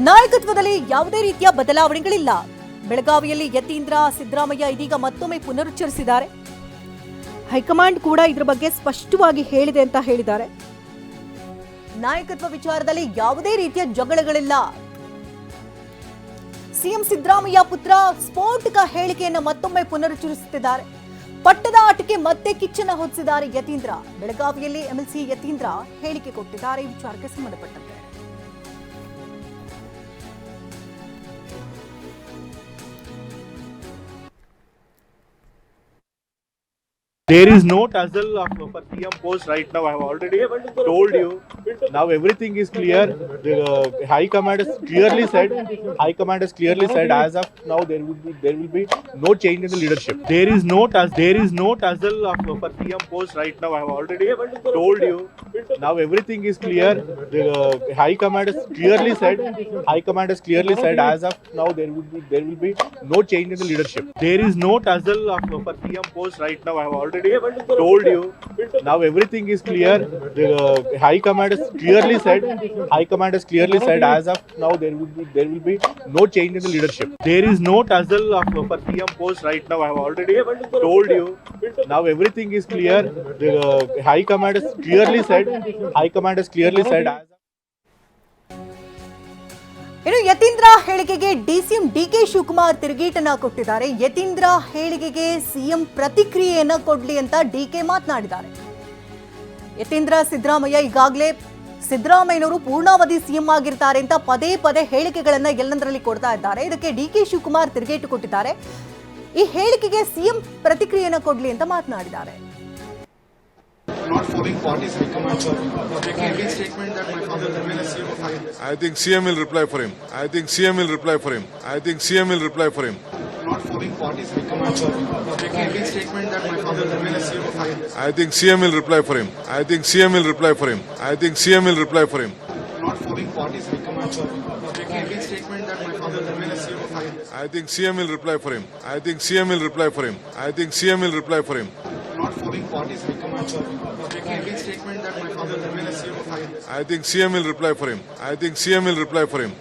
ನಾಯಕತ್ವದಲ್ಲಿ ಯಾವುದೇ ರೀತಿಯ ಬದಲಾವಣೆಗಳಿಲ್ಲ. ಬೆಳಗಾವಿಯಲ್ಲಿ ಯತೀಂದ್ರ ಸಿದ್ದರಾಮಯ್ಯ ಇದೀಗ ಮತ್ತೊಮ್ಮೆ ಪುನರುಚ್ಚರಿಸಿದ್ದಾರೆ. ಹೈಕಮಾಂಡ್ ಕೂಡ ಇದರ ಬಗ್ಗೆ ಸ್ಪಷ್ಟವಾಗಿ ಹೇಳಿದೆ ಅಂತ ಹೇಳಿದ್ದಾರೆ. ನಾಯಕತ್ವ ವಿಚಾರದಲ್ಲಿ ಯಾವುದೇ ರೀತಿಯ ಜಗಳಗಳಿಲ್ಲ. ಸಿಎಂ ಸಿದ್ದರಾಮಯ್ಯ ಪುತ್ರ ಸ್ಫೋಟಕ ಹೇಳಿಕೆಯನ್ನು ಮತ್ತೊಮ್ಮೆ ಪುನರುಚ್ಚರಿಸುತ್ತಿದ್ದಾರೆ. ಪಟ್ಟದ ಆಟಕ್ಕೆ ಮತ್ತೆ ಕಿಚ್ಚನ್ನ ಹೊತ್ತಿಸಿದ್ದಾರೆ ಯತೀಂದ್ರ. ಬೆಳಗಾವಿಯಲ್ಲಿ ಎಂಎಲ್ಸಿ ಯತೀಂದ್ರ ಹೇಳಿಕೆ ಕೊಟ್ಟಿದ್ದಾರೆ. ಈ ವಿಚಾರಕ್ಕೆ ಸಂಬಂಧಪಟ್ಟಂತೆ There is no tussle for CM post right now. I have already told you. Now everything is clear. The High Command has clearly said. High Command has clearly said. As of now, there will be no change in the leadership. There is no tussle for CM post right now. I have already told you. Now everything is clear. The High Command has clearly said. High Command has clearly said. As of now, there will be no change in the leadership. There is no tussle for CM post right now. I have already told you. Now everything is clear. The High Command has clearly said. High Command has clearly said. As of now, there will be no change in the leadership. There is no tussle for CM post right now. I have already told you. Now everything is clear. The High Command has clearly said. High Command has clearly said. ಇನ್ನು ಯತೀಂದ್ರ ಹೇಳಿಕೆಗೆ DCM DK Shivakumar ತಿರುಗೇಟನ್ನ ಕೊಟ್ಟಿದ್ದಾರೆ. ಯತೀಂದ್ರ ಹೇಳಿಕೆಗೆ CM ಪ್ರತಿಕ್ರಿಯೆಯನ್ನ ಕೊಡ್ಲಿ ಅಂತ DK ಮಾತನಾಡಿದ್ದಾರೆ. ಯತೀಂದ್ರ ಸಿದ್ದರಾಮಯ್ಯ ಈಗಾಗಲೇ ಸಿದ್ದರಾಮಯ್ಯನವರು ಪೂರ್ಣಾವಧಿ CM ಆಗಿರ್ತಾರೆ ಅಂತ ಪದೇ ಪದೇ ಹೇಳಿಕೆಗಳನ್ನ ಎಲ್ಲಂದರಲ್ಲಿ ಕೊಡ್ತಾ ಇದ್ದಾರೆ. ಇದಕ್ಕೆ ಡಿಕೆ ಶಿವಕುಮಾರ್ ತಿರುಗೇಟು ಕೊಟ್ಟಿದ್ದಾರೆ. ಈ ಹೇಳಿಕೆಗೆ ಸಿಎಂ ಪ್ರತಿಕ್ರಿಯೆಯನ್ನ ಕೊಡ್ಲಿ ಅಂತ ಮಾತನಾಡಿದ್ದಾರೆ. Not following party's recommend or taking any statement that my father remain as CM of High. I think CM will reply for him. I think CM will reply for him. I think CM will reply for him. Not following party's recommend or taking any statement that my father remain as CM of High. I think CM will reply for him. I think CM will reply for him. I think CM will reply for him. Not following party's recommend or taking any statement that my father remain as CM of High. I think CM will reply for him. I think CM will reply for him. I think CM will reply for him. Not following party's recommend or taking any statement that my father remain as CM of High. I think CM will reply for him. I think CM will reply for him.